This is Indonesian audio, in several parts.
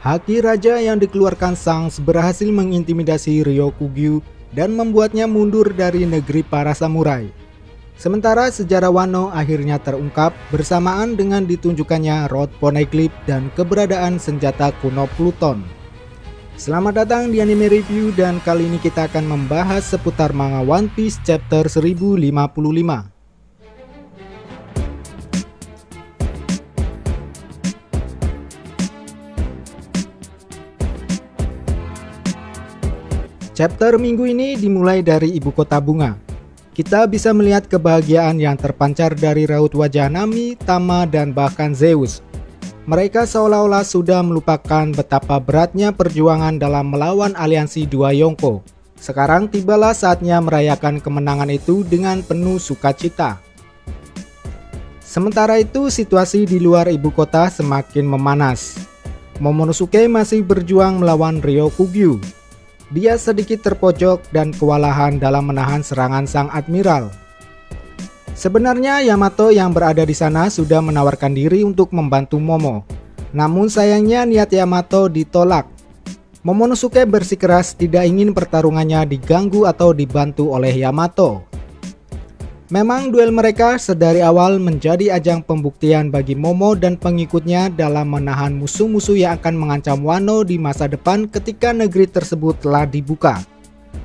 Haki raja yang dikeluarkan Shanks berhasil mengintimidasi Ryokugyu dan membuatnya mundur dari negeri para samurai. Sementara sejarah Wano akhirnya terungkap bersamaan dengan ditunjukkannya Rod Poneglyph dan keberadaan senjata kuno Pluton. Selamat datang di Anime Review, dan kali ini kita akan membahas seputar manga One Piece chapter 1055. Chapter minggu ini dimulai dari ibu kota bunga. Kita bisa melihat kebahagiaan yang terpancar dari raut wajah Nami, Tama, dan bahkan Zeus. Mereka seolah-olah sudah melupakan betapa beratnya perjuangan dalam melawan aliansi dua Yonko. Sekarang tibalah saatnya merayakan kemenangan itu dengan penuh sukacita. Sementara itu, situasi di luar ibu kota semakin memanas. Momonosuke masih berjuang melawan Ryokugyu. Dia sedikit terpojok dan kewalahan dalam menahan serangan sang admiral. Sebenarnya Yamato yang berada di sana sudah menawarkan diri untuk membantu Momo. Namun sayangnya niat Yamato ditolak. Momonosuke bersikeras tidak ingin pertarungannya diganggu atau dibantu oleh Yamato. Memang duel mereka sedari awal menjadi ajang pembuktian bagi Momo dan pengikutnya dalam menahan musuh-musuh yang akan mengancam Wano di masa depan ketika negeri tersebut telah dibuka.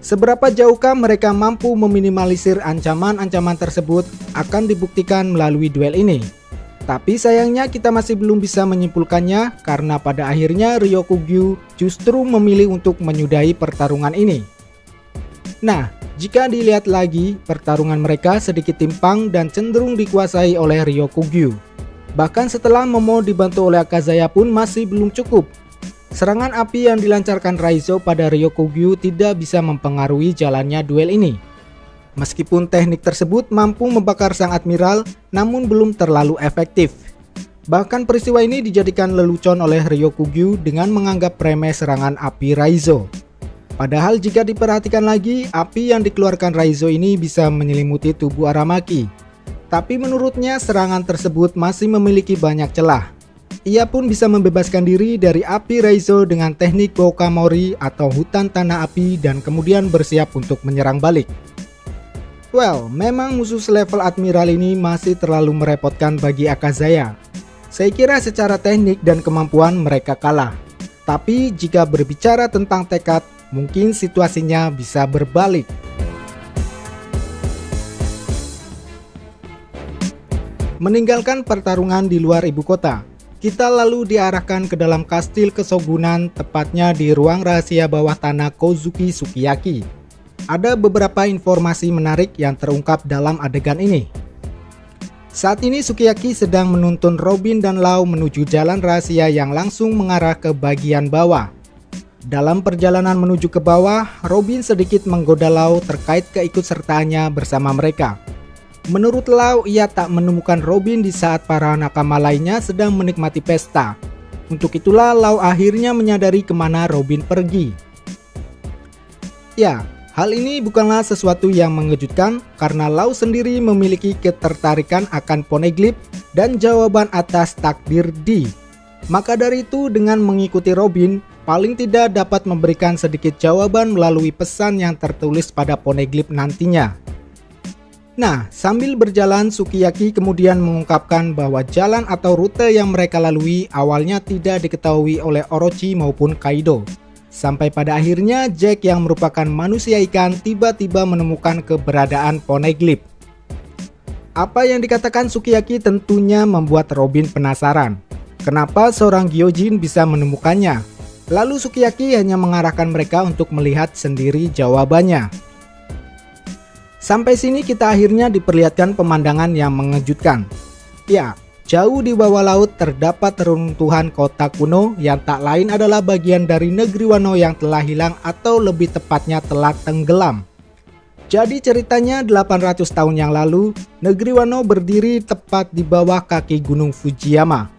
Seberapa jauhkah mereka mampu meminimalisir ancaman-ancaman tersebut akan dibuktikan melalui duel ini. Tapi sayangnya kita masih belum bisa menyimpulkannya karena pada akhirnya Ryokugyu justru memilih untuk menyudahi pertarungan ini. Nah, jika dilihat lagi, pertarungan mereka sedikit timpang dan cenderung dikuasai oleh Ryokugyu. Bahkan setelah Momo dibantu oleh Akazaya pun masih belum cukup. Serangan api yang dilancarkan Raizo pada Ryokugyu tidak bisa mempengaruhi jalannya duel ini. Meskipun teknik tersebut mampu membakar sang admiral, namun belum terlalu efektif. Bahkan peristiwa ini dijadikan lelucon oleh Ryokugyu dengan menganggap remeh serangan api Raizo. Padahal jika diperhatikan lagi, api yang dikeluarkan Raizo ini bisa menyelimuti tubuh Aramaki. Tapi menurutnya serangan tersebut masih memiliki banyak celah. Ia pun bisa membebaskan diri dari api Raizo dengan teknik Bokamori atau hutan tanah api dan kemudian bersiap untuk menyerang balik. Well, memang musuh selevel Admiral ini masih terlalu merepotkan bagi Akazaya. Saya kira secara teknik dan kemampuan mereka kalah. Tapi jika berbicara tentang tekad, mungkin situasinya bisa berbalik. Meninggalkan pertarungan di luar ibu kota, kita lalu diarahkan ke dalam kastil kesogunan, tepatnya di ruang rahasia bawah tanah Kozuki Sukiyaki. Ada beberapa informasi menarik yang terungkap dalam adegan ini. Saat ini Sukiyaki sedang menuntun Robin dan Lau menuju jalan rahasia yang langsung mengarah ke bagian bawah. Dalam perjalanan menuju ke bawah, Robin sedikit menggoda Lau terkait keikutsertaannya bersama mereka. Menurut Lau, ia tak menemukan Robin di saat para nakama lainnya sedang menikmati pesta. Untuk itulah Lau akhirnya menyadari kemana Robin pergi. Ya, hal ini bukanlah sesuatu yang mengejutkan karena Lau sendiri memiliki ketertarikan akan Poneglyph dan jawaban atas takdir D. Maka dari itu dengan mengikuti Robin, paling tidak dapat memberikan sedikit jawaban melalui pesan yang tertulis pada Poneglyph nantinya. Nah, sambil berjalan Sukiyaki kemudian mengungkapkan bahwa jalan atau rute yang mereka lalui awalnya tidak diketahui oleh Orochi maupun Kaido. Sampai pada akhirnya Jack yang merupakan manusia ikan tiba-tiba menemukan keberadaan Poneglyph. Apa yang dikatakan Sukiyaki tentunya membuat Robin penasaran. Kenapa seorang Gyojin bisa menemukannya? Lalu Sukiyaki hanya mengarahkan mereka untuk melihat sendiri jawabannya. Sampai sini kita akhirnya diperlihatkan pemandangan yang mengejutkan. Ya, jauh di bawah laut terdapat reruntuhan kota kuno yang tak lain adalah bagian dari negeri Wano yang telah hilang atau lebih tepatnya telah tenggelam. Jadi ceritanya 800 tahun yang lalu, negeri Wano berdiri tepat di bawah kaki gunung Fujiyama.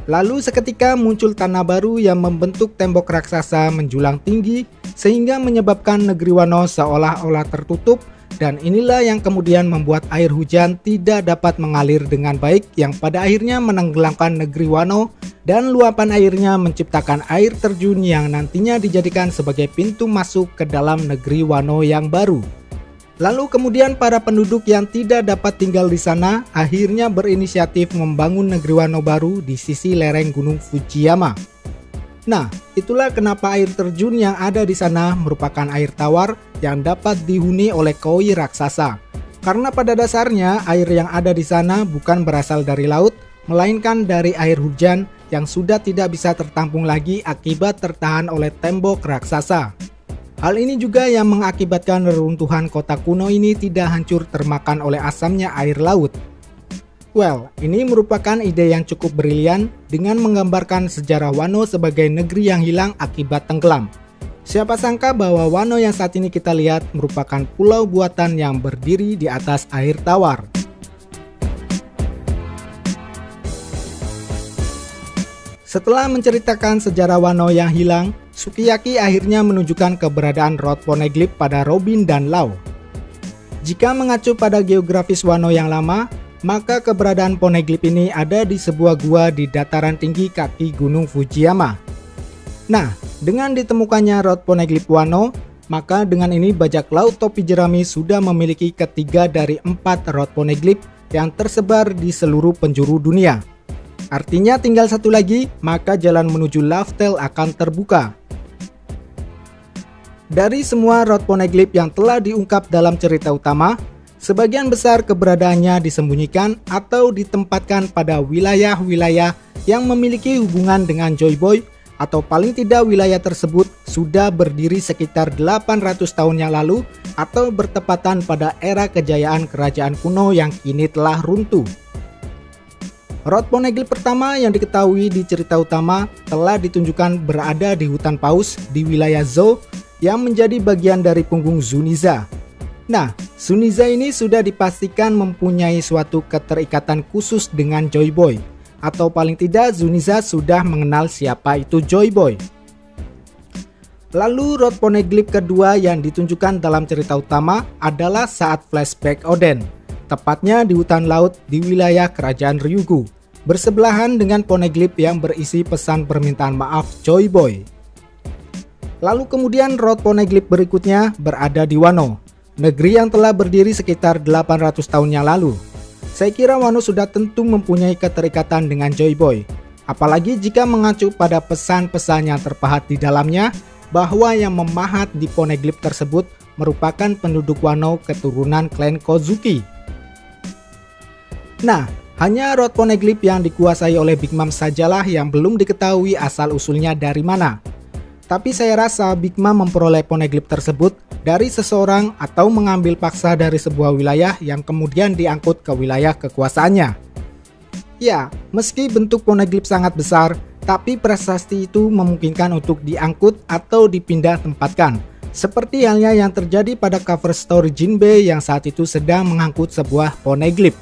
Lalu seketika muncul tanah baru yang membentuk tembok raksasa menjulang tinggi sehingga menyebabkan negeri Wano seolah-olah tertutup dan inilah yang kemudian membuat air hujan tidak dapat mengalir dengan baik yang pada akhirnya menenggelamkan negeri Wano, dan luapan airnya menciptakan air terjun yang nantinya dijadikan sebagai pintu masuk ke dalam negeri Wano yang baru. Lalu kemudian para penduduk yang tidak dapat tinggal di sana akhirnya berinisiatif membangun negeri Wano baru di sisi lereng Gunung Fujiyama. Nah, itulah kenapa air terjun yang ada di sana merupakan air tawar yang dapat dihuni oleh koi raksasa. Karena pada dasarnya air yang ada di sana bukan berasal dari laut, melainkan dari air hujan yang sudah tidak bisa tertampung lagi akibat tertahan oleh tembok raksasa. Hal ini juga yang mengakibatkan reruntuhan kota kuno ini tidak hancur termakan oleh asamnya air laut. Well, ini merupakan ide yang cukup brilian dengan menggambarkan sejarah Wano sebagai negeri yang hilang akibat tenggelam. Siapa sangka bahwa Wano yang saat ini kita lihat merupakan pulau buatan yang berdiri di atas air tawar. Setelah menceritakan sejarah Wano yang hilang, Sukiyaki akhirnya menunjukkan keberadaan Road Poneglyph pada Robin dan Lau. Jika mengacu pada geografis Wano yang lama, maka keberadaan Poneglyph ini ada di sebuah gua di dataran tinggi kaki Gunung Fujiyama. Nah, dengan ditemukannya Road Poneglyph Wano, maka dengan ini bajak laut topi jerami sudah memiliki ketiga dari 4 Road Poneglyph yang tersebar di seluruh penjuru dunia. Artinya tinggal satu lagi, maka jalan menuju Laftel akan terbuka. Dari semua Road Poneglyph yang telah diungkap dalam cerita utama, sebagian besar keberadaannya disembunyikan atau ditempatkan pada wilayah-wilayah yang memiliki hubungan dengan Joy Boy, atau paling tidak wilayah tersebut sudah berdiri sekitar 800 tahun yang lalu atau bertepatan pada era kejayaan kerajaan kuno yang kini telah runtuh. Road Poneglyph pertama yang diketahui di cerita utama telah ditunjukkan berada di hutan paus di wilayah Zou yang menjadi bagian dari punggung Zuniza. Nah, Zuniza ini sudah dipastikan mempunyai suatu keterikatan khusus dengan Joy Boy, atau paling tidak Zuniza sudah mengenal siapa itu Joy Boy. Lalu Road Poneglyph kedua yang ditunjukkan dalam cerita utama adalah saat flashback Oden, tepatnya di hutan laut di wilayah kerajaan Ryugu, bersebelahan dengan Poneglyph yang berisi pesan permintaan maaf Joy Boy. Lalu kemudian Road Poneglyph berikutnya berada di Wano, negeri yang telah berdiri sekitar 800 tahun yang lalu. Saya kira Wano sudah tentu mempunyai keterikatan dengan Joy Boy, apalagi jika mengacu pada pesan-pesan yang terpahat di dalamnya bahwa yang memahat di Poneglyph tersebut merupakan penduduk Wano keturunan klan Kozuki. Nah, hanya Road Poneglyph yang dikuasai oleh Big Mom sajalah yang belum diketahui asal-usulnya dari mana. Tapi saya rasa Big Mom memperoleh Poneglyph tersebut dari seseorang atau mengambil paksa dari sebuah wilayah yang kemudian diangkut ke wilayah kekuasaannya. Ya, meski bentuk Poneglyph sangat besar, tapi prasasti itu memungkinkan untuk diangkut atau dipindah tempatkan. Seperti halnya yang terjadi pada cover story Jinbei yang saat itu sedang mengangkut sebuah Poneglyph.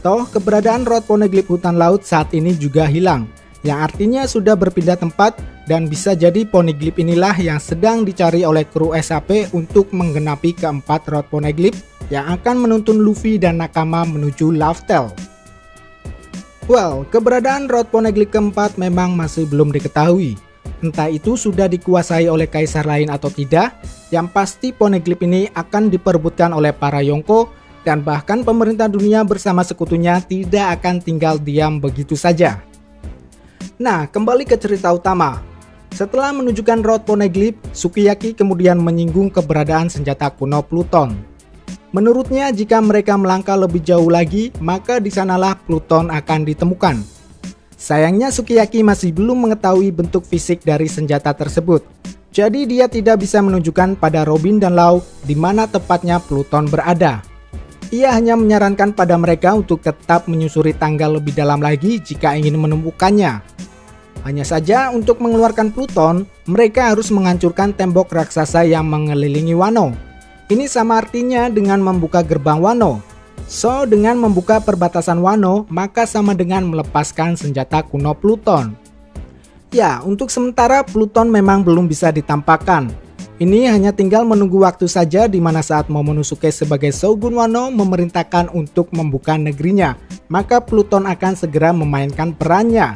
Toh keberadaan Road Poneglyph hutan laut saat ini juga hilang, yang artinya sudah berpindah tempat, dan bisa jadi Poneglyph inilah yang sedang dicari oleh kru SAP untuk menggenapi keempat Road Poneglyph yang akan menuntun Luffy dan Nakama menuju Laftel. Well, keberadaan Road Poneglyph keempat memang masih belum diketahui. Entah itu sudah dikuasai oleh kaisar lain atau tidak, yang pasti Poneglyph ini akan diperebutkan oleh para Yonko, dan bahkan pemerintah dunia bersama sekutunya tidak akan tinggal diam begitu saja. Nah, kembali ke cerita utama. Setelah menunjukkan Road Poneglyph, Sukiyaki kemudian menyinggung keberadaan senjata kuno Pluton. Menurutnya, jika mereka melangkah lebih jauh lagi, maka di sanalah Pluton akan ditemukan. Sayangnya Sukiyaki masih belum mengetahui bentuk fisik dari senjata tersebut. Jadi dia tidak bisa menunjukkan pada Robin dan Lau di mana tepatnya Pluton berada. Ia hanya menyarankan pada mereka untuk tetap menyusuri tangga lebih dalam lagi jika ingin menemukannya. Hanya saja untuk mengeluarkan Pluton, mereka harus menghancurkan tembok raksasa yang mengelilingi Wano. Ini sama artinya dengan membuka gerbang Wano. So, dengan membuka perbatasan Wano, maka sama dengan melepaskan senjata kuno Pluton. Ya, untuk sementara Pluton memang belum bisa ditampakkan. Ini hanya tinggal menunggu waktu saja di mana saat Momonosuke sebagai Shogun Wano memerintahkan untuk membuka negerinya, maka Pluton akan segera memainkan perannya.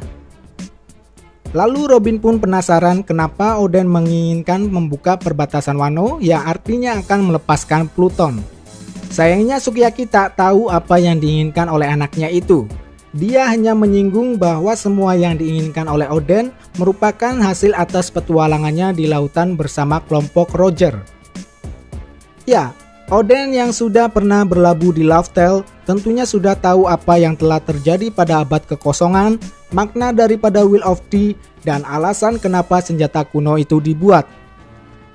Lalu Robin pun penasaran kenapa Oden menginginkan membuka perbatasan Wano yang artinya akan melepaskan Pluton. Sayangnya Sukiyaki tak tahu apa yang diinginkan oleh anaknya itu. Dia hanya menyinggung bahwa semua yang diinginkan oleh Oden merupakan hasil atas petualangannya di lautan bersama kelompok Roger. Ya, Oden yang sudah pernah berlabuh di Laugh Tale tentunya sudah tahu apa yang telah terjadi pada abad kekosongan, makna daripada Will of Tea, dan alasan kenapa senjata kuno itu dibuat.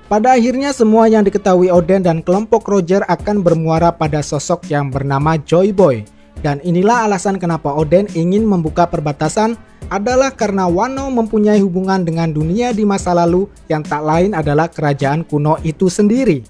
Pada akhirnya semua yang diketahui Oden dan kelompok Roger akan bermuara pada sosok yang bernama Joy Boy. Dan inilah alasan kenapa Oden ingin membuka perbatasan adalah karena Wano mempunyai hubungan dengan dunia di masa lalu yang tak lain adalah kerajaan kuno itu sendiri.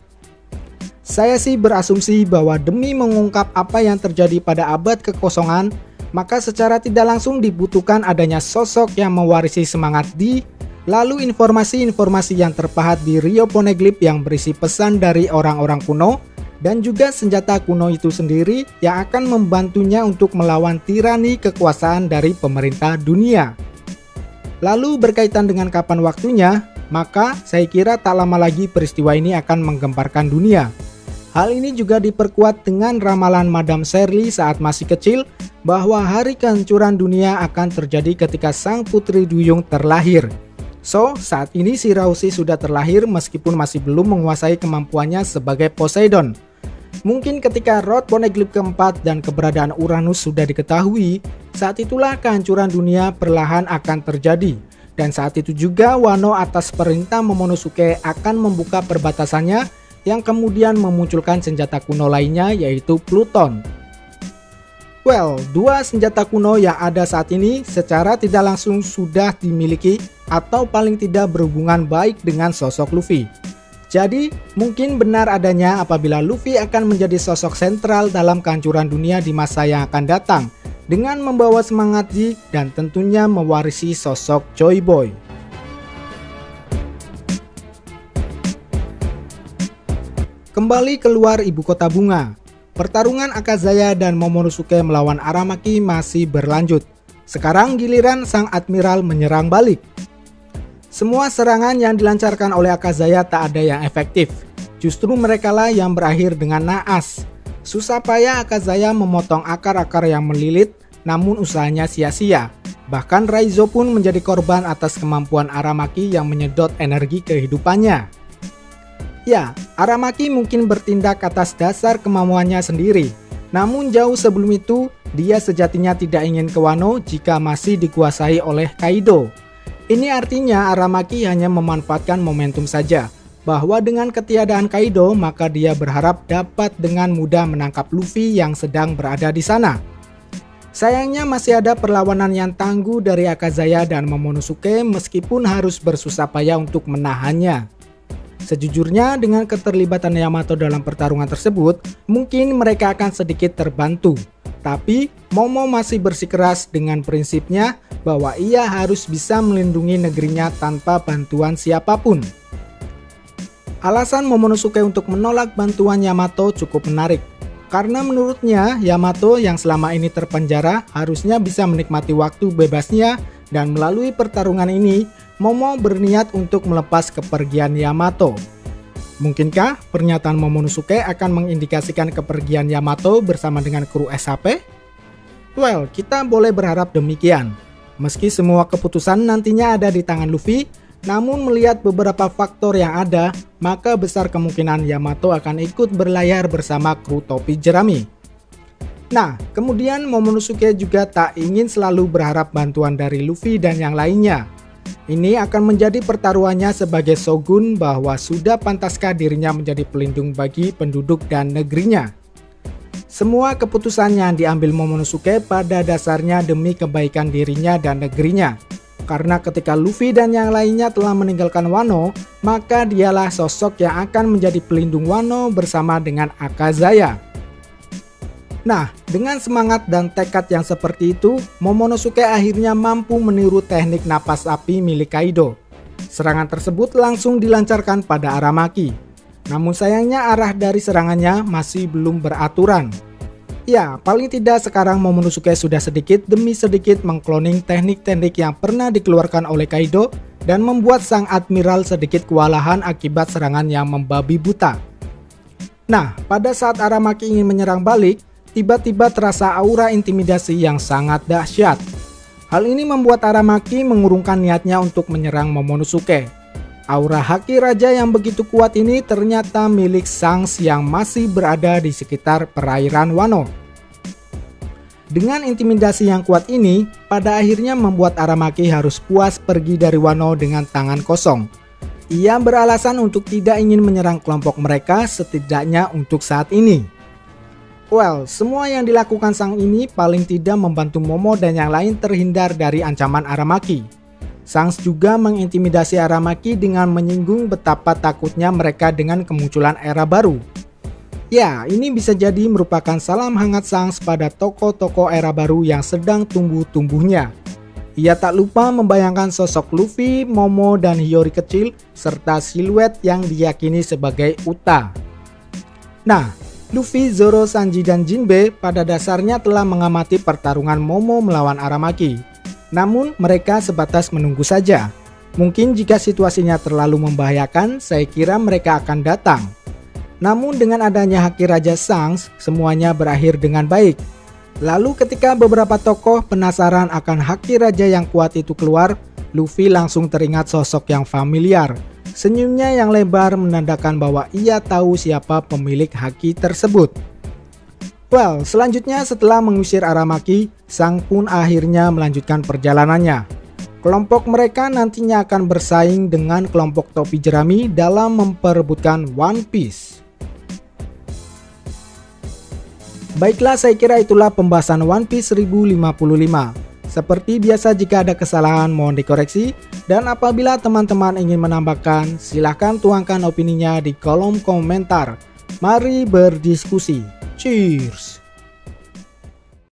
Saya sih berasumsi bahwa demi mengungkap apa yang terjadi pada abad kekosongan, maka secara tidak langsung dibutuhkan adanya sosok yang mewarisi semangat Di, lalu informasi-informasi yang terpahat di Rio Poneglyph yang berisi pesan dari orang-orang kuno, dan juga senjata kuno itu sendiri yang akan membantunya untuk melawan tirani kekuasaan dari pemerintah dunia. Lalu berkaitan dengan kapan waktunya, maka saya kira tak lama lagi peristiwa ini akan menggemparkan dunia. Hal ini juga diperkuat dengan ramalan Madame Shirley saat masih kecil bahwa hari kehancuran dunia akan terjadi ketika sang putri duyung terlahir. So, saat ini si Rausi sudah terlahir meskipun masih belum menguasai kemampuannya sebagai Poseidon. Mungkin ketika Road Poneglyph keempat dan keberadaan Uranus sudah diketahui, saat itulah kehancuran dunia perlahan akan terjadi. Dan saat itu juga Wano atas perintah Momonosuke akan membuka perbatasannya yang kemudian memunculkan senjata kuno lainnya yaitu Pluton. Well, dua senjata kuno yang ada saat ini secara tidak langsung sudah dimiliki atau paling tidak berhubungan baik dengan sosok Luffy. Jadi, mungkin benar adanya apabila Luffy akan menjadi sosok sentral dalam kehancuran dunia di masa yang akan datang, dengan membawa semangat Ji dan tentunya mewarisi sosok Joy Boy. Kembali keluar ibu kota bunga, pertarungan Akazaya dan Momonosuke melawan Aramaki masih berlanjut. Sekarang giliran sang admiral menyerang balik. Semua serangan yang dilancarkan oleh Akazaya tak ada yang efektif. Justru merekalah yang berakhir dengan naas. Susah payah Akazaya memotong akar-akar yang melilit, namun usahanya sia-sia. Bahkan Raizo pun menjadi korban atas kemampuan Aramaki yang menyedot energi kehidupannya. Ya, Aramaki mungkin bertindak atas dasar kemampuannya sendiri. Namun jauh sebelum itu, dia sejatinya tidak ingin ke Wano jika masih dikuasai oleh Kaido. Ini artinya Aramaki hanya memanfaatkan momentum saja, bahwa dengan ketiadaan Kaido maka dia berharap dapat dengan mudah menangkap Luffy yang sedang berada di sana. Sayangnya masih ada perlawanan yang tangguh dari Akazaya dan Momonosuke meskipun harus bersusah payah untuk menahannya. Sejujurnya dengan keterlibatan Yamato dalam pertarungan tersebut, mungkin mereka akan sedikit terbantu. Tapi Momo masih bersikeras dengan prinsipnya bahwa ia harus bisa melindungi negerinya tanpa bantuan siapapun. Alasan Momonosuke untuk menolak bantuan Yamato cukup menarik. Karena menurutnya Yamato yang selama ini terpenjara harusnya bisa menikmati waktu bebasnya dan melalui pertarungan ini Momo berniat untuk melepas kepergian Yamato. Mungkinkah pernyataan Momonosuke akan mengindikasikan kepergian Yamato bersama dengan kru SHP? Well, kita boleh berharap demikian. Meski semua keputusan nantinya ada di tangan Luffy, namun melihat beberapa faktor yang ada, maka besar kemungkinan Yamato akan ikut berlayar bersama kru topi jerami. Nah, kemudian Momonosuke juga tak ingin selalu berharap bantuan dari Luffy dan yang lainnya. Ini akan menjadi pertaruhannya sebagai shogun bahwa sudah pantaskah dirinya menjadi pelindung bagi penduduk dan negerinya. Semua keputusan yang diambil Momonosuke pada dasarnya demi kebaikan dirinya dan negerinya. Karena ketika Luffy dan yang lainnya telah meninggalkan Wano, maka dialah sosok yang akan menjadi pelindung Wano bersama dengan Akazaya. Nah, dengan semangat dan tekad yang seperti itu, Momonosuke akhirnya mampu meniru teknik napas api milik Kaido. Serangan tersebut langsung dilancarkan pada Aramaki. Namun sayangnya arah dari serangannya masih belum beraturan. Ya, paling tidak sekarang Momonosuke sudah sedikit demi sedikit mengkloning teknik-teknik yang pernah dikeluarkan oleh Kaido dan membuat sang admiral sedikit kewalahan akibat serangan yang membabi buta. Nah, pada saat Aramaki ingin menyerang balik, tiba-tiba terasa aura intimidasi yang sangat dahsyat. Hal ini membuat Aramaki mengurungkan niatnya untuk menyerang Momonosuke. Aura haki raja yang begitu kuat ini ternyata milik Shanks yang masih berada di sekitar perairan Wano. Dengan intimidasi yang kuat ini, pada akhirnya membuat Aramaki harus puas pergi dari Wano dengan tangan kosong. Ia beralasan untuk tidak ingin menyerang kelompok mereka setidaknya untuk saat ini. Well, semua yang dilakukan sang ini paling tidak membantu Momo dan yang lain terhindar dari ancaman Aramaki. Shanks juga mengintimidasi Aramaki dengan menyinggung betapa takutnya mereka dengan kemunculan era baru. Ya, ini bisa jadi merupakan salam hangat Shanks pada tokoh-tokoh era baru yang sedang tumbuh-tumbuhnya. Ia tak lupa membayangkan sosok Luffy, Momo, dan Hiyori kecil serta siluet yang diyakini sebagai Uta. Nah, Luffy, Zoro, Sanji, dan Jinbe pada dasarnya telah mengamati pertarungan Momo melawan Aramaki. Namun mereka sebatas menunggu saja. Mungkin jika situasinya terlalu membahayakan, saya kira mereka akan datang. Namun dengan adanya haki Raja Shanks, semuanya berakhir dengan baik. Lalu ketika beberapa tokoh penasaran akan haki raja yang kuat itu keluar, Luffy langsung teringat sosok yang familiar. Senyumnya yang lebar menandakan bahwa ia tahu siapa pemilik haki tersebut. Well, selanjutnya setelah mengusir Aramaki, Sang pun akhirnya melanjutkan perjalanannya. Kelompok mereka nantinya akan bersaing dengan kelompok topi jerami dalam memperebutkan One Piece. Baiklah, saya kira itulah pembahasan One Piece 1055. Seperti biasa, jika ada kesalahan mohon dikoreksi, dan apabila teman-teman ingin menambahkan, silahkan tuangkan opininya di kolom komentar. Mari berdiskusi. Cheers!